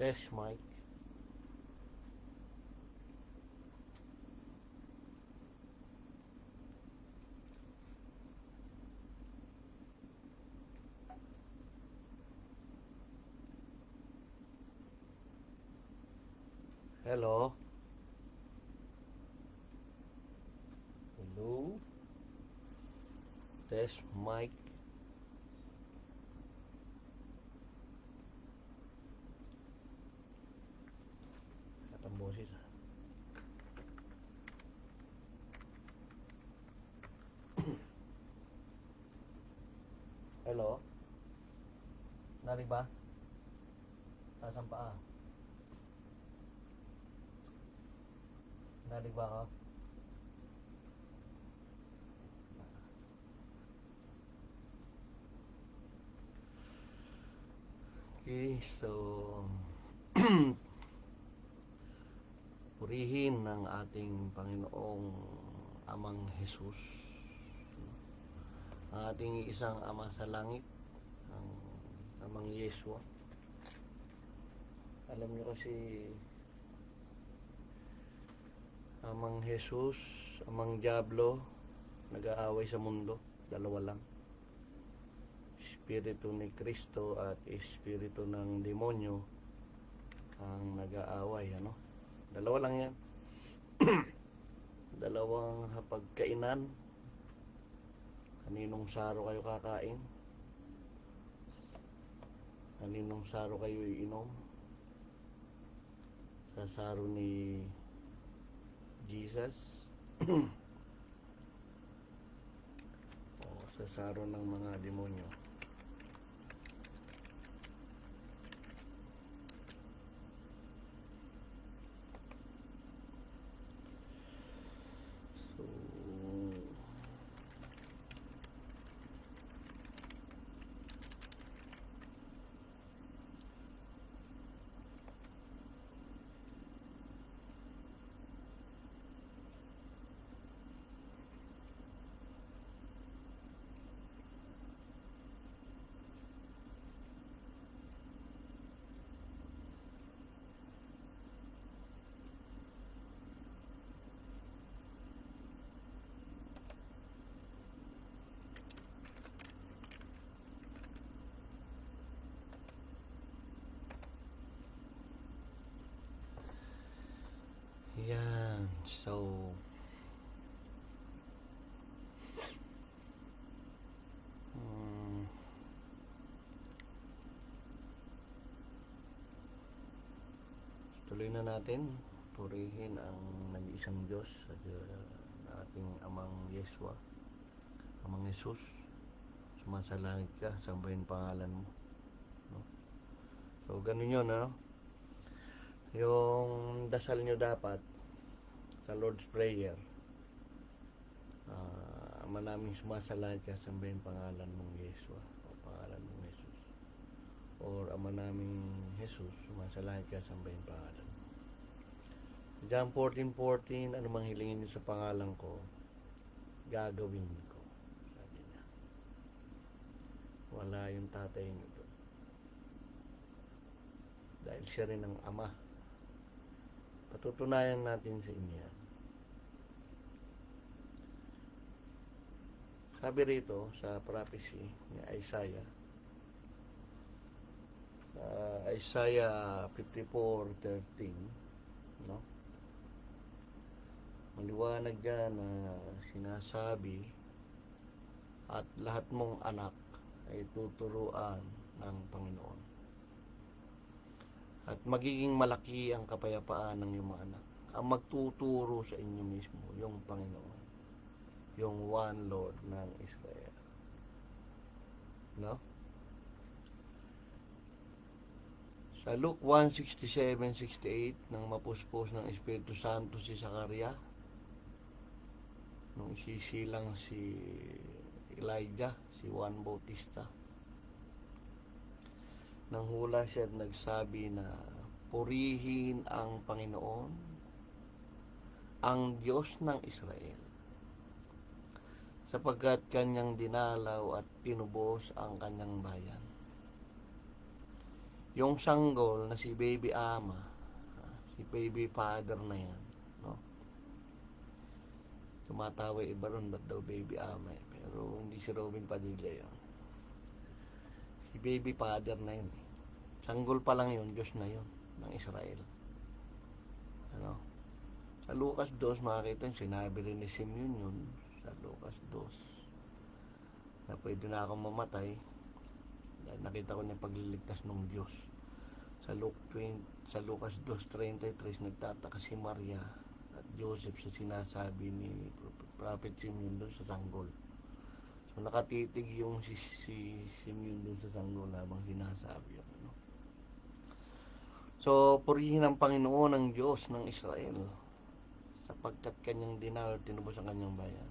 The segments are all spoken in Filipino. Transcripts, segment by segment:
Test mic. Hello. Hello. Test mic. At ang boses. Hello. Narinig ba? Taas ang paa. Narinig ba ako? Okay, so purihin ng ating Panginoong Amang Jesus, ang ating isang Ama sa langit, ang Amang Yeswa. Alam niyo kasi Amang Jesus, Amang Diablo, nag-aaway sa mundo. Dalawa lang. Espiritu ni Kristo at espiritu ng demonyo ang nag-aaway, ano? Dalawa lang yan. Dalawang hapagkainan. Kaninong saro kayo kakain? Kaninong saro kayo iinom? Sa saro ni Jesus o sa saro ng mga demonyo. So yan. So tuloy na natin. Purihin ang nag-iisang Diyos at ating Amang Yeswa, Amang Jesus. Sumasalangit ka, sambahin pangalan mo, no? So ganun yun, ano? Yung dasal nyo dapat sa Lord's Prayer, Ama naming sumasalangit ka, sambahin pangalan mong Yeswa o pangalan mong Jesus. Or Ama naming Jesus, sumasalangit ka, sambahin pangalan. John 14:14, ano mang hilingin niyo sa pangalan ko, gagawin ko, sabi niya. Wala yung tatay niyo doon. Dahil siya rin ang Ama. Patutunayan natin sa inyo yan. Sabi rito sa prophecy ni Isaiah, Isaiah 54:13, no? Maliwanag dyan na sinasabi, at lahat mong anak ay tuturuan ng Panginoon. At magiging malaki ang kapayapaan ng iyong mga anak. Ang magtuturo sa inyo mismo, yung Panginoon. Yung one Lord ng Israel. No? Sa Luke 1:67-68, nang mapuspos ng Espiritu Santo si Zakaria, nung isisilang si Elijah, si Juan Bautista, nang hula siya at nagsabi na purihin ang Panginoon, ang Diyos ng Israel, sapagkat kanyang dinalaw at pinubos ang kanyang bayan. yung sanggol na si baby ama, si baby father na yan, no? Tumatawa iba ron, ba't daw baby ama eh? Pero hindi si Robin Padilla yun. Si baby father na yun eh. Sanggol pa lang yun, Diyos na yun ng Israel. Ano? Sa Lucas 2 makikita yun, sinabi rin ni Simeon yun sa Lucas 2 na pwede na akong mamatay dahil nakita ko na pagliligtas ng Diyos. Sa Lucas 2:33 nagtataka si Maria at Joseph sa sinasabi ni Prophet Simeon doon sa sanggol. So nakatitig yung si Simeon doon sa sanggol habang sinasabi yun, ano? So purihin ang Panginoon ang Diyos ng Israel sapagkat kanyang dinawal tinubos ang kanyang bayan.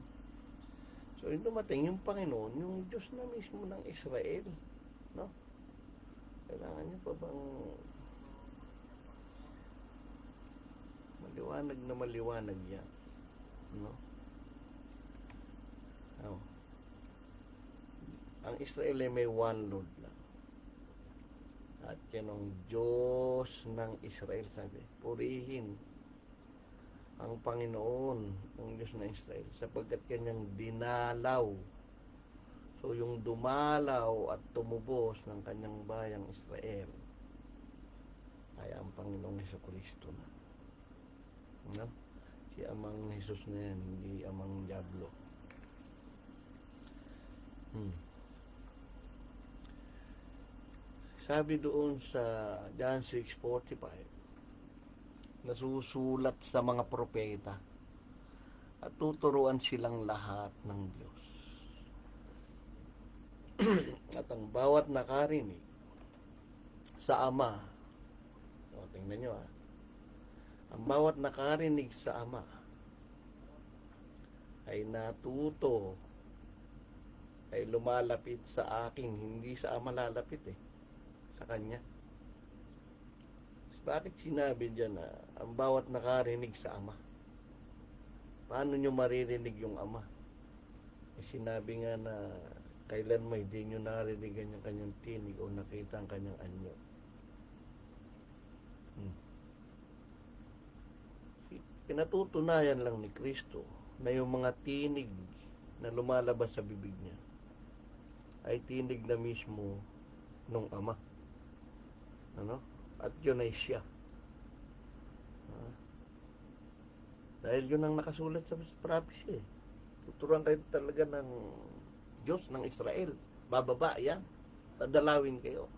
So yung dumating yung Panginoon, yung Diyos na mismo ng Israel, no? Kailangan nyo pa bang maliwanag yan, no? Oh. Ang Israel ay may one Lord lang. At yan ang Diyos ng Israel, sabi. Purihin ang Panginoon, ang Diyos ng Israel, sapagkat kanyang dinalaw. So, yung dumalaw at tumubos ng kanyang bayang Israel ay ang Panginoong Jesucristo na. No? Si Amang Jesus na yan, hindi Amang Diablo. Sabi doon sa John 6:45, nasusulat sa mga propeta at tuturuan silang lahat ng Diyos. At ang bawat nakarinig sa Ama, o, tingnan nyo ang bawat nakarinig sa Ama ay natuto, ay lumalapit sa akin, hindi sa Ama lalapit sa Kanya. Bakit sinabi dyan na ang bawat nakarinig sa Ama? Paano nyo maririnig yung Ama? Sinabi nga na kailan may di nyo naririgan yung kanyang tinig o nakita ang kanyang anyo. Pinatutunayan lang ni Kristo na yung mga tinig na lumalabas sa bibig niya ay tinig na mismo nung Ama. Ano? At yun ay siya. Dahil yun ang nakasulat sa prophecy. Tuturuan kayo talaga ng Diyos ng Israel. Bababa yan. Dadalawin kayo.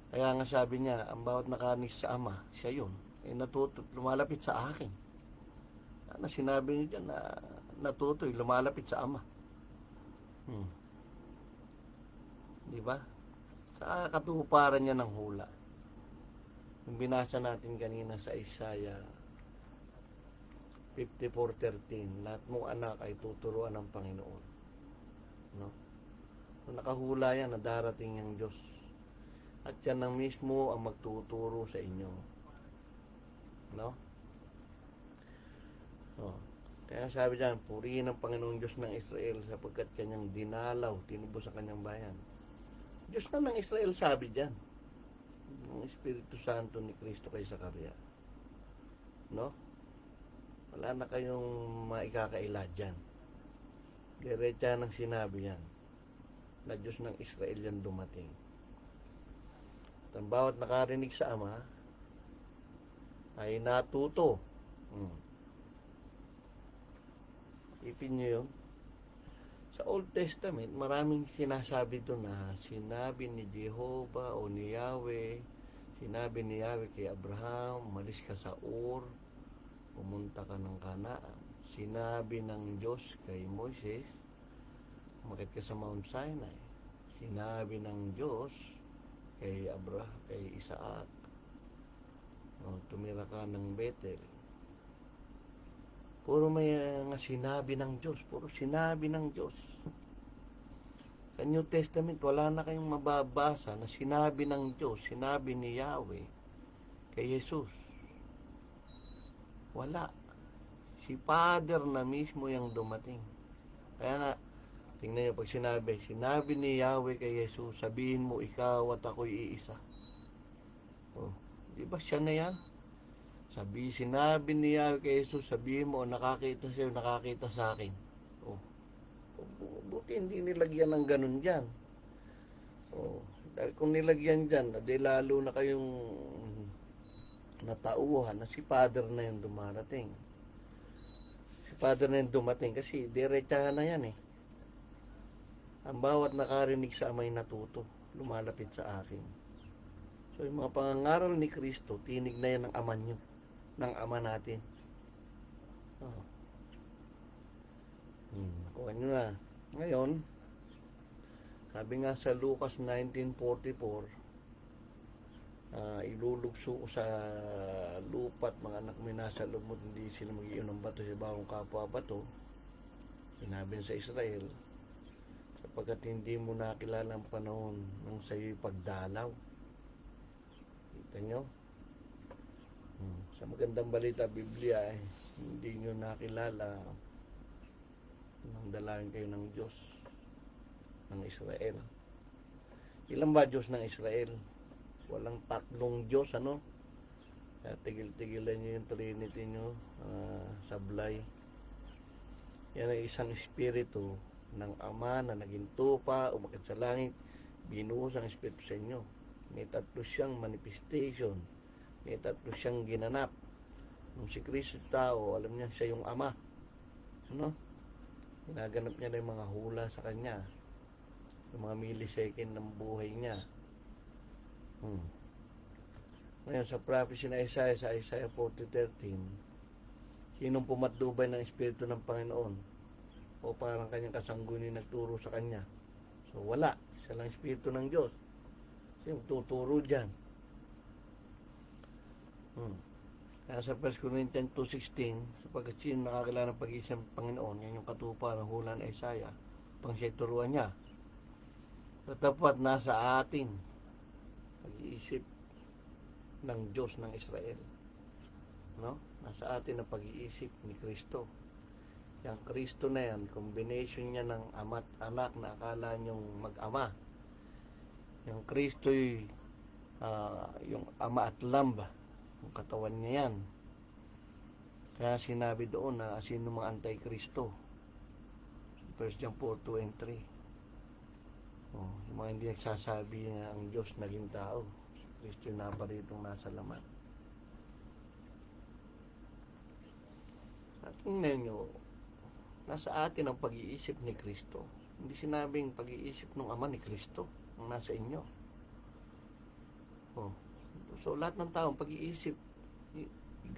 Kaya nga sabi niya, ang bawat nakarinig sa Ama, siya yun. Lumalapit sa akin. Ano sinabi niya dyan na natutoy, lumalapit sa Ama. Di ba? Sa katuparan niya ng hula. Yung binasa natin kanina sa Isaiah 54:13, lahat mong anak ay tuturuan ng Panginoon. No? So, nakahula yan na darating yung Diyos. At yan ang mismo ang magtuturo sa inyo. No? So, kaya sabi diyan, purihin ang Panginoong Diyos ng Israel sapagkat kanyang dinalaw, tinubos sa kanyang bayan. Diyos na ng Israel, sabi diyan. Ang Espiritu Santo ni Kristo kay Sakaria. No? Wala na kayong maikakaila dyan. Diretsa nang sinabi yan na Diyos ng Israel yan dumating. At ang bawat nakarinig sa Ama ay natuto. Ipin nyo yun. Sa Old Testament, maraming sinasabi doon na sinabi ni Jehovah o ni Yahweh, sinabi ni Yahweh kay Abraham, umalis ka sa Ur, pumunta ka ng Kanaan. Sinabi ng Diyos kay Moises, umakyat ka sa Mount Sinai. Sinabi ng Diyos kay Abraham, kay Isaac, tumira ka ng Bethel. Puro may sinabi ng Diyos. Puro sinabi ng Diyos. Sa New Testament, wala na kayong mababasa na sinabi ng Diyos, sinabi ni Yahweh kay Jesus. Wala. Si Father na mismo yung dumating. Kaya nga, Tingnan nyo, pag sinabi ni Yahweh kay Jesus, sabihin mo, ikaw at ako'y iisa. Oh, di ba siya na yan? Sinabi ni Yahweh kay Jesus, sabihin mo, nakakita sa'yo, nakakita sa akin. Oh, buti hindi nilagyan ng ganun dyan. Oh, dahil kung nilagyan dyan, di lalo na kayong natauhan na si Father na yung dumarating. Si Father na yung dumating kasi diretsahan na yan eh. Ang bawat nakarinig sa amay natuto, lumalapit sa akin. So yung mga pangangaral ni Kristo, tinig na yan ng ama nyo, ng ama natin. Oh. Nakuha nyo na. Ngayon, sabi nga sa Lucas 19:44, ilulugso ko sa lupa't mga anak mo nasa loob mo, hindi sila mag-iyon ng bato sa bawang kapwa bato. Sinabi sa Israel, sapagkat hindi mo nakilala ang panahon ng sa'yo'y pagdalaw. Kita nyo? Sa magandang balita, Biblia, hindi nyo nakilala nang dalangin kayo ng Diyos ng Israel. Ilan ba Diyos ng Israel? Walang tatlong Diyos, ano? Kaya tigil-tigilan nyo yung Trinity nyo, sablay. Yan ay isang espiritu ng Ama na naging tupa, umakit sa langit, binuhos ang espiritu sa inyo. May tatlo siyang manifestation, may tatlo siyang ginanap. Nung si Kristo tao, alam niya siya yung Ama. Ano? Ginaganap niya na yung mga hula sa kanya, yung mga millisecond ng buhay niya. Ngayon, sa prophecy na Isaiah, sa Isaiah 40:13, sinong pumatnubay ng Espiritu ng Panginoon? O parang kanyang kasangguni nagturo sa kanya? So, wala. Siya lang Espiritu ng Diyos. Sino tuturo dyan? Kaya sa 1 Corinthians 2:16, sapagkat sino nakakilala ng pag-iisip ng Panginoon, yan yung katuparan ng hula ng Isaiah, pang siya turuan niya. Tatapat nasa atin pag-iisip ng Diyos ng Israel. No? Nasa atin ang pag-iisip ni Kristo. Yung Kristo na yan, combination niya ng ama at anak na akala niyong mag-ama. Yung Kristo'y yung ama at lamb, yung katawan niya yan. Kaya sinabi doon na sino mga anti-Kristo. 1 John 4:2 and 3. Yung mga hindi nagsasabi na ang Diyos naging tao. Kristo na pa ritong nasa laman. At tingnan nyo, nasa atin ang pag-iisip ni Kristo. Hindi sinabing pag-iisip ng Ama ni Kristo ang nasa inyo. So lahat ng taong pag-iisip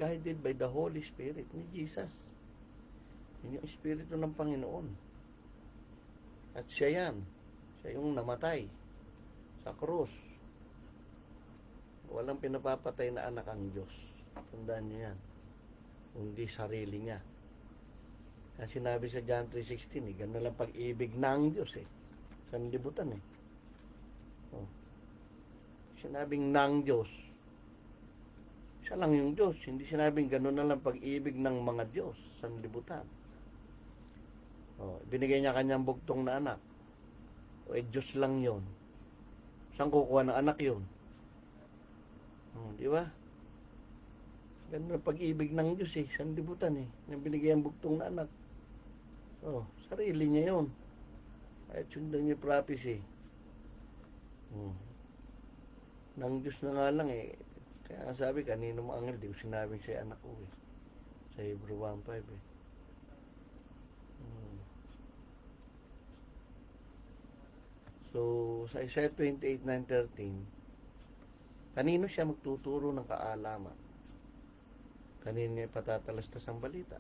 guided by the Holy Spirit ni Jesus. Yun yung Espiritu ng Panginoon. At siya yan. Siya yung namatay sa krus. Walang pinapapatay na anak ang Diyos. Tandaan nyo yan. Hindi sarili niya. Kaya sinabi sa John 3:16, gano'n lang pag-ibig ng Diyos sanlibutan Sinabing ng Diyos. Siya lang yung Diyos. Hindi sinabing gano'n na lang pag-ibig ng mga Diyos sanlibutan. Binigay niya kanyang bugtong na anak. Diyos lang yon. Saan kukuha ng anak yon? Di ba? Ganda ng pag-ibig ng Diyos sanlibutan Nang binigay ang bugtong na anak. Sarili niya yon. Kahit sundan niya prophecy. Nang Diyos na nga lang Kaya sabi, kanino mo angel, di ko sinabing siya anak ko Sa Hebrew 1:5 So, sa Isaiah 28:9-13, kanino siya magtuturo ng kaalaman? Kanino niya patatalastas ang balita?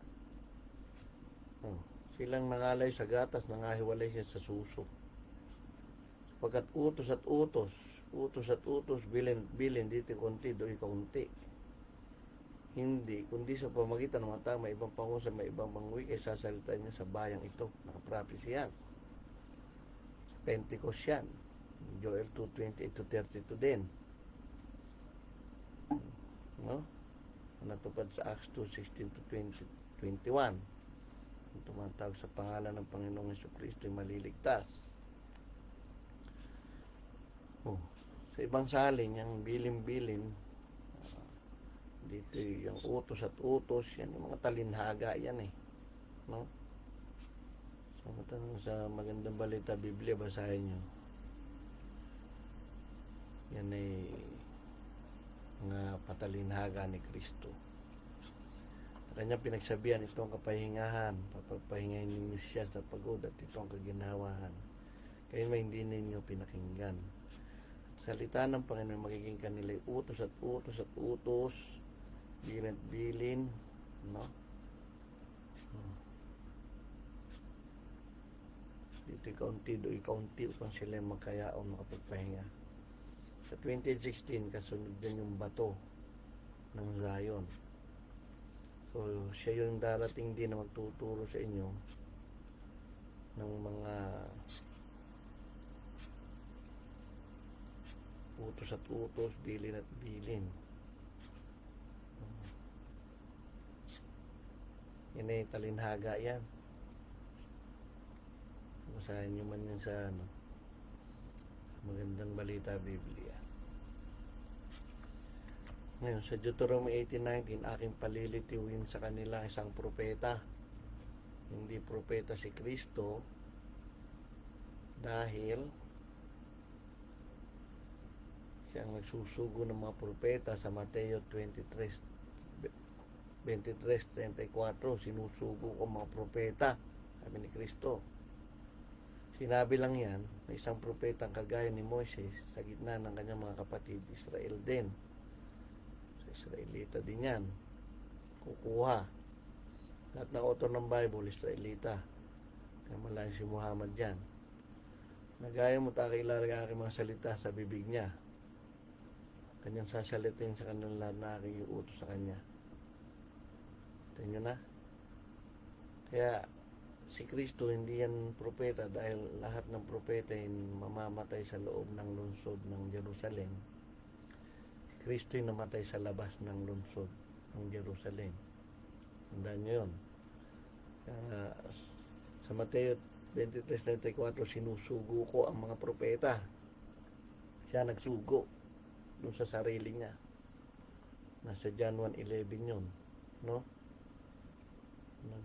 Silang nangalay sa gatas, nangahiwalay siya sa suso. Pagkat utos at utos, bilin dito konti, doon kaunti. Hindi, kundi sa pamagitan ng mga tao, may ibang pangusap, may ibang pangwik, ay sasalita niya sa bayang ito. Nakaprapisi yan. Pentecost yan. Joel 2:28-32 din. Natupad sa Acts 2:16-21. Ang tumatawag sa pangalan ng Panginoong Jesucristo ay maliligtas. Sa ibang salin, yung bilin-bilin, dito yung utos at utos, yan yung mga talinhaga yan no? Sa Magandang Balita Biblia, basahin nyo. Yan ay mga patalinhaga ni Kristo. Kanyang pinagsabihan, ito ang kapahingahan, papagpahingahin ninyo siya sa pagod at ito ang kaginawahan. Kaya may hindi ninyo pinakinggan. At salita ng Panginoon magiging kanila utos at utos at utos, bilin at bilin, no? Dito ikaunti upang sila magkayaon makapagpahinga. Sa 2016, kasunod din yung bato ng Zion. So, siya yung darating din na magtuturo sa inyo ng mga utos at utos, bilin at bilin. Yan ay talinhaga yan. Basahin nyo man yan sa Magandang Balita Biblia. Ngayon, sa Deuteronomy 18:19, aking palilitiwin sa kanila isang propeta. Hindi propeta si Kristo, dahil siyang nagsusugo ng mga propeta sa Mateo 23:34. Sinusugo ko mga propeta, sabi ni Kristo. Sinabi lang yan, may isang propetang kagaya ni Moises sa gitna ng kanyang mga kapatid, Israel din. Israelita din yan. Kukuha. Lahat ng author ng Bible, Israelita. Kaya malaking si Muhammad yan. Nagaya mo takilala ang aking mga salita sa bibig niya. Kanyang sasalitin sa kanilang lahat na aking iutos sa kanya. Ito nyo na. Kaya si Kristo hindi yan propeta dahil lahat ng propeta ay mamamatay sa loob ng lungsod ng Jerusalem. Kristo ay namatay sa labas ng lungsod ng Jerusalem. Tandaan nyo yun. Sa Mateo 23:34, sinusugo ko ang mga propeta. Siya nagsugo doon sa sarili niya. Nasa John 1:11 yun. No?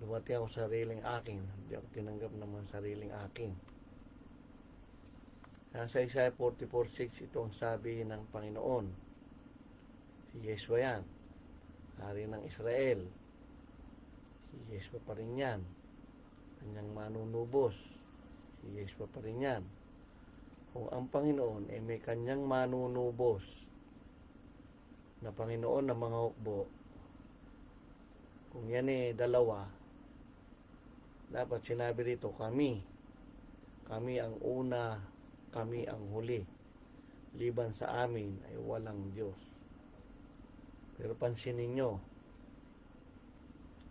Dumating ako sa sariling akin. Hindi ako tinanggap ng mga sariling akin. Sa Isaiah 44:6, ito ang sabi ng Panginoon. Si Yeshua yan, hari ng Israel. Si Yeshua pa rin yan, kanyang manunubos. Si Yeshua pa rin yan. Kung ang Panginoon ay may kanyang manunubos na Panginoon ng mga hukbo, kung yan ay dalawa, dapat sinabi rito, kami ang una, kami ang huli. Liban sa amin ay walang Diyos. Pero pansinin nyo,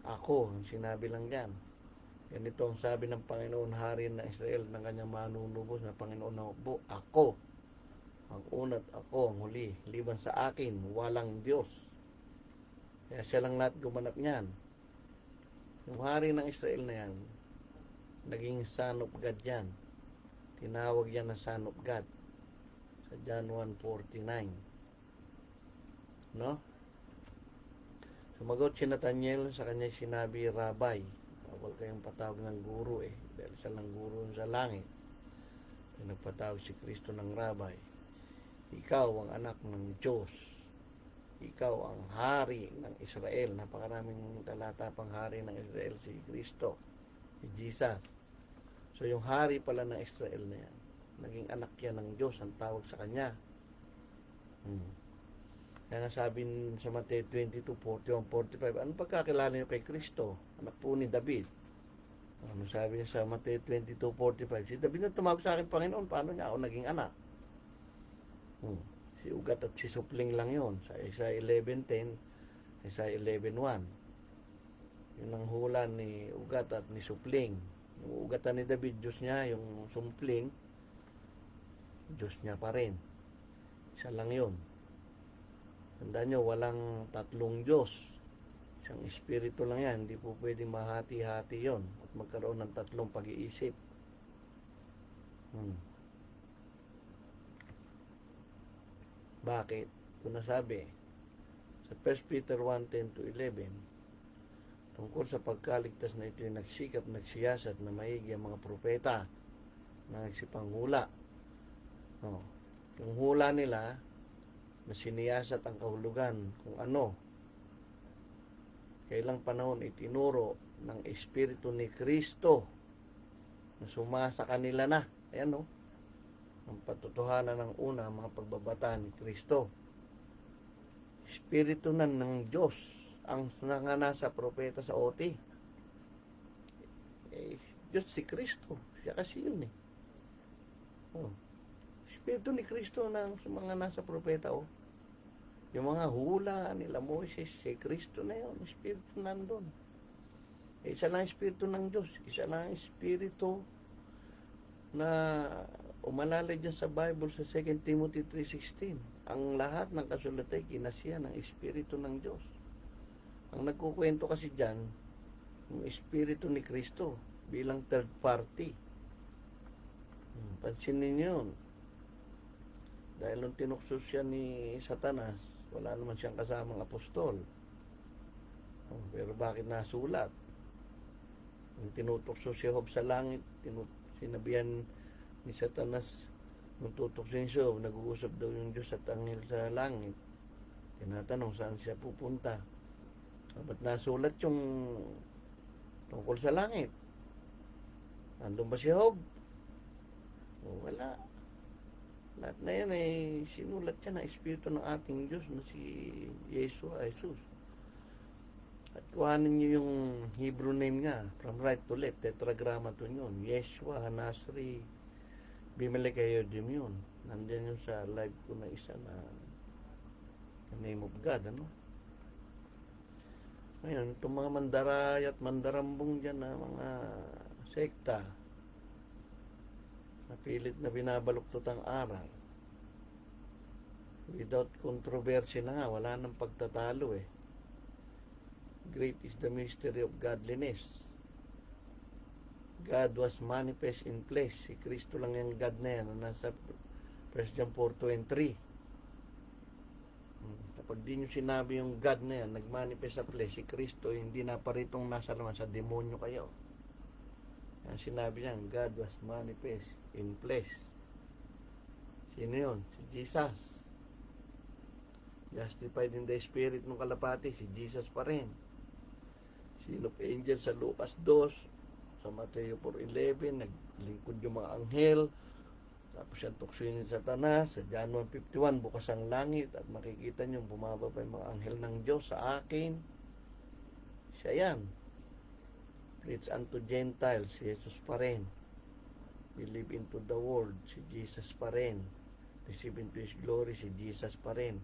ako, ang sinabi lang yan. Ganito ang sabi ng Panginoon, hari ng Israel, ng kanyang manunubos na Panginoon na hukbo. Ako, ang una at ako ang huli. Liban sa akin, walang Diyos. Kaya siya lang lahat gumanap niyan. Yung hari ng Israel na yan, naging son of God yan. Tinawag yan na son of God. Sa John 1:49. No? Sumagot si Nathaniel, sa kanya sinabi, Rabbi. Bawal kayong patawag ng guro dahil siya lang guro sa langit. Kaya nagpatawag si Kristo ng Rabbi. Ikaw ang anak ng Diyos. Ikaw ang hari ng Israel. Napakaraming talata pang hari ng Israel si Kristo, si Jesus. So yung hari pala ng Israel na yan, naging anak yan ng Diyos, ang tawag sa kanya. Kaya nga sabi sa Mateo 22:41-45, ano pagkakilala niyo kay Kristo? Anak po ni David. Ano sabi niya sa Mateo 22:45? Si David na tumawag sa akin, Panginoon, paano niya ako naging anak? Si Ugat at si Supling lang yon. Sa Isaiah 11:10, Isaiah 11:1. Yun ang hula ni Ugat at ni Supling. Yung ugatan ni David, Diyos niya. Yung Supling, Diyos niya pa rin. Isa lang yun. Tandaan nyo, walang tatlong Diyos. Isang espiritu lang yan. Hindi po pwedeng mahati-hati yon at magkaroon ng tatlong pag-iisip. Bakit? Ito nasabi sa 1 Peter 1:10-11, tungkol sa pagkaligtas na ito'y nagsikap, nagsiyasat na maigi ang mga propeta na nagsipanghula. Yung hula nila na siniyasat ang kahulugan kung ano kailang panahon itinuro ng Espiritu ni Kristo na sumasa kanila na. Ayan ang patutuhanan ng una, mga pagbabata ni Kristo. Espiritu ng Diyos ang nasa propeta sa OT. Diyos si Kristo. Siya kasi yun Espiritu ni Kristo ng mga nasa propeta Yung mga hula nila Moses, si Kristo na yun, Espiritu nandun. Isa lang Espiritu ng Diyos, isa lang Espiritu na umalalay dyan sa Bible sa 2 Timothy 3:16. Ang lahat ng kasulatan ay kinasiya ng Espiritu ng Diyos. Ang nagkukwento kasi dyan, yung Espiritu ni Kristo bilang third party. Pansinin niyo yun. Dahil nung tinukso siya ni Satanas, wala naman siyang kasamang apostol. Pero bakit nasulat? Nung tinutukso si Job sa langit, sinabihan ni Satanas, nung tutuksin siya, nag-uusap daw yung Diyos at anghel sa langit. Tinatanong saan siya pupunta. Ba't nasulat yung tungkol sa langit? Nandun ba si Job? Wala. Lahat na yan sinulat siya ng Espiritu ng ating Diyos na si Jesus. At kuhanin niyo yung Hebrew name nga, from right to left, tetragrammaton yun. Yeshua, Hanasri, Bimelech, Eyodim yun. Nandiyan yun sa live ko na isa na the name of God, Ngayon, itong mga mandaray at mandarambong dyan na mga sekta, napilit na binabaluktot ang aral. Without controversy na nga, wala nang pagtatalo Great is the mystery of godliness. God was manifest in flesh. Si Kristo lang yung God na yan, nasa 1 John 4:2-3. Kapag di nyo sinabi yung God na yan, nagmanifest sa flesh, si Kristo, hindi na paritong nasa naman sa demonyo kayo. Yan sinabi niya, God was manifest in flesh. Sino yun? Si Jesus. Justified in the Spirit ng kalapati, si Jesus pa rin. Sin of angel sa Lucas 2, sa Mateo 4:11, naglingkod yung mga anghel, tapos siyang tuksoin ni Satanas. Sa John 1:51, bukas ang langit at makikita niyo bumaba pa yung mga anghel ng Diyos sa akin. Siya yan. Preach unto Gentiles, si Jesus pa rin. Believe into the Word, si Jesus pa rin. Receive into His glory, si Jesus pa rin.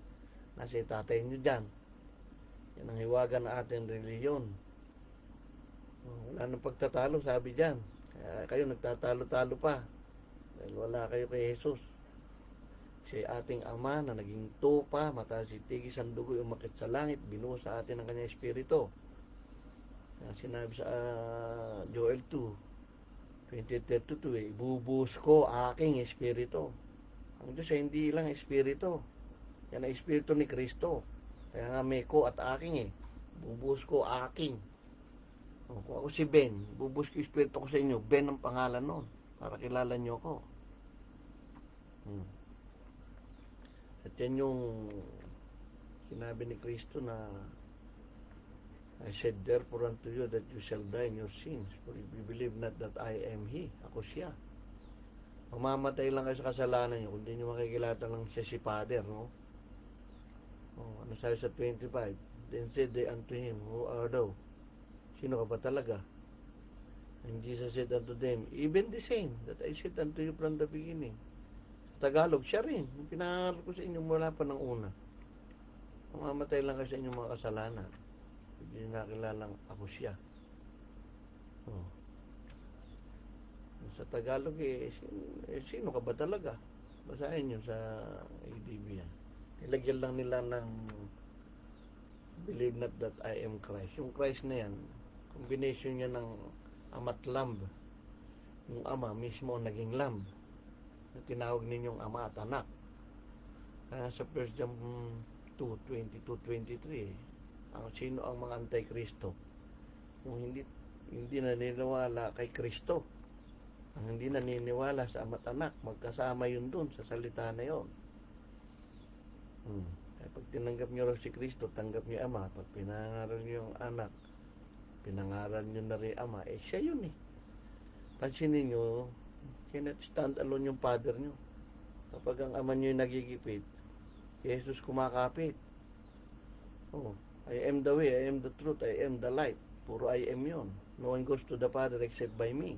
Nasa itatay nyo dyan. Yan ang hiwaga ng ating reliyon. Wala nang pagtatalo, sabi dyan. Kaya kayo nagtatalo-talo pa. Dahil wala kayo kay Jesus. Si ating Ama na naging tupa, mataas itigis ang dugo, umakit sa langit, binuhos sa atin ang kanyang Espiritu. Sinabi sa Joel 2:20-32, ibubuhos ko aking Espiritu. Ang Diyos ay hindi lang Espiritu. Yan ang Espiritu ni Kristo. Kaya nga may ko at aking bubuhos ko aking. Kung ako si Ben, bubuhos ko Espiritu ko sa inyo. Ben ang pangalan nun, para kilala nyo ako. At yan yung sinabi ni Kristo na I said therefore unto you that you shall die in your sins, for if you believe not that I am He, ako siya. Mamamatay lang kayo sa kasalanan nyo kung hindi nyo makikilala lang siya si Father, ano sabi sa 25? Then said they unto him, who art thou? Sino ka ba talaga? And Jesus said unto them, even the same that I said unto you from the beginning. Sa Tagalog, siya rin. Yung pinangaral ko sa inyo mula pa ng una. Mamamatay lang kayo sa inyong mga kasalanan. Hindi nakilalang ako siya. Sa Tagalog sino ka ba talaga? Basahin nyo sa ADB yan. Nilagyan lang nila ng believe not that I am Christ. Yung Christ na yan, combination niya ng ama't lamb. Yung ama mismo naging lamb. Tinawag ninyong ama at anak. Kaya sa 1 John 2:22-23, ang sino ang mga anti-Kristo? Kung hindi naniniwala kay Kristo, ang hindi naniniwala sa ama't anak, magkasama yun dun sa salita na yun. Kaya pag tinanggap nyo raw si Kristo, tanggap nyo ama. Pag pinangaral nyo yung anak, pinangaral nyo na rin ama, siya yun eh. Pansinin nyo, cannot stand alone yung father nyo. Kapag ang ama nyo yung nagigipit, Jesus kumakapit. I am the way, I am the truth, I am the life. Puro I am yun. No one goes to the Father except by me.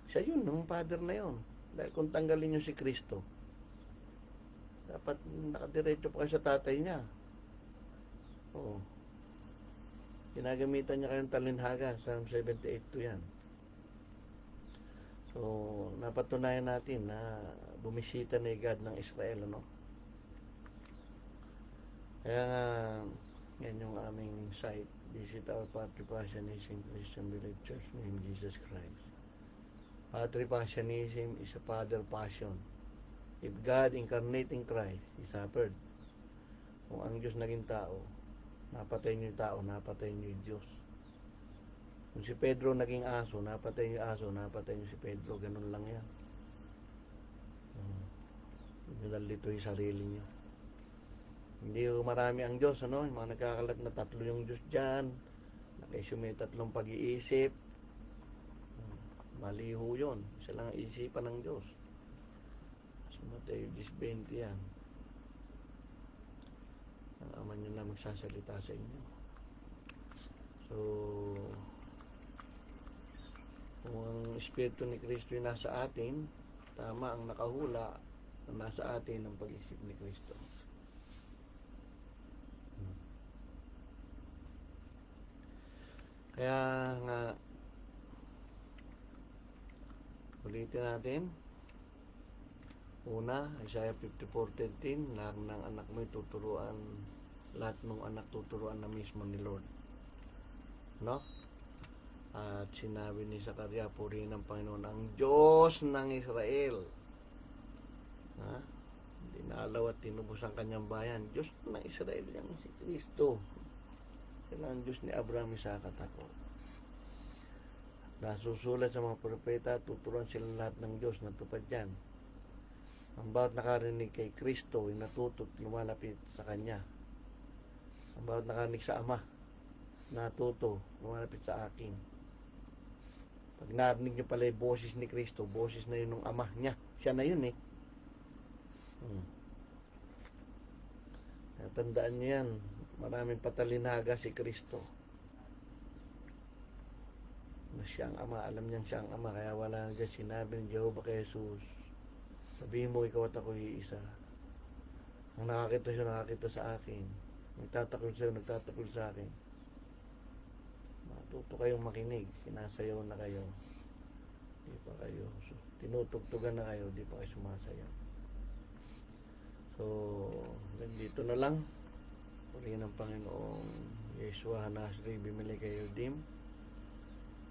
Siya yun, ng Father na yun. Dahil kung tanggalin nyo si Kristo, dapat nakadiretso pa kayo sa tatay niya. Ginagamitan niya kayong talinhaga. Psalm 78 yan. So, napatunayan natin na bumisita ni God ng Israel, Kaya nga, yan yung aming site. Visit our Patripassionism Christian Village Church named Jesus Christ. Patripassionism is a father passion. If God incarnating Christ, He suffered. Kung ang Diyos naging tao, napatay niyo yung tao, napatay niyo yung Diyos. Kung si Pedro naging aso, napatay niyo yung aso, napatay niyo si Pedro. Ganun lang yan. Hindi nalito yung sarili niyo. Hindi marami ang Diyos, Yung mga nagkakalat na tatlo yung Diyos dyan. Nakaisyo may tatlong pag-iisip. Maliho yun. Isa lang ang isipan ng Diyos. Sa Mateo 10:20 yan. Ang ama nyo na magsasalita sa inyo. So, kung ang Espiritu ni Kristo yung nasa atin, tama ang nakahula na nasa atin ang pag-isip ni Kristo. Kaya nga, ulitin natin. Una, Isaiah 54:13, lahat ng anak mo tuturuan, lahat ng anak tuturuan na mismo ni Lord. At sinabi ni Zakaria, purihin ng Panginoon ang Diyos ng Israel. Dinalaw at tinubos ang kanyang bayan. Diyos ng Israel yan si Kristo. Sila ang Diyos ni Abraham, Isaac at Jacob. Nasusulat sa mga propeta, tuturuan sila lahat ng Diyos na tupad yan. Ang bawat nakarinig kay Kristo ay natuto at lumalapit sa Kanya. Ang bawat nakarinig sa Ama, natuto, lumalapit sa akin. Pag narinig nyo pala yung boses ni Kristo, boses na yun ng Ama niya. Siya na yun eh. Tandaan nyo yan, maraming patalinaga si Kristo. Na siya ang Ama, alam niyang siya ang Ama, kaya wala na dyan sinabi ni Jehovah kay Jesus. Sabihin mo, ikaw at ako iisa. Ang nakakita siya, nakakita sa akin. Nagtatakol sa'yo, nagtatakol sa akin. Matuto kayong makinig. Sinasayaw na kayo. Di pa kayo. So, tinutugtugan na kayo, di pa kayo sumasayaw. So, dito na lang. Purihin ng Panginoong Yeshua Hanasri, bimili kayo dim.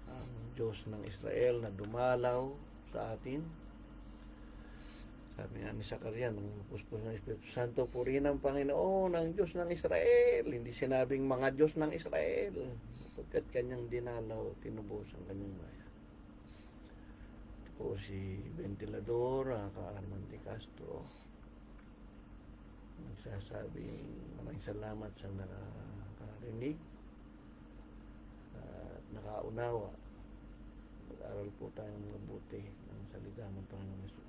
Ang Diyos ng Israel na dumalaw sa atin. Sabi nga ni Zakaria, nung puspos ng Espiritu Santo, purihin ng Panginoon, ang Diyos ng Israel. Hindi sinabing mga Diyos ng Israel. Pagkat kanyang dinalaw, tinubos ang kanyang bayan. Ito po si Ventilador, Ka-Arman de Castro. Nagsasabing maraming salamat sa nakarinig at nakaunawa. Mag-aral po tayong mabuti ng salita ng Panginoon Jesus.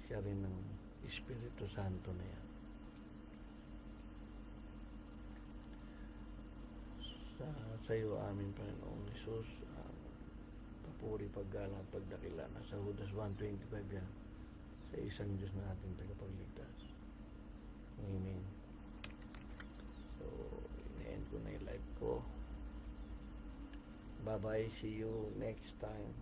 Siya rin ng Espiritu Santo na yan. Sa iyo, aming Panginoong Jesus, papuri, paggalang at pagdakila. Nasa Judas 1:25 yan. Sa isang Diyos na ating tagapagligtas. Amen. So, ina-end ko na yung live ko. Bye-bye. See you next time.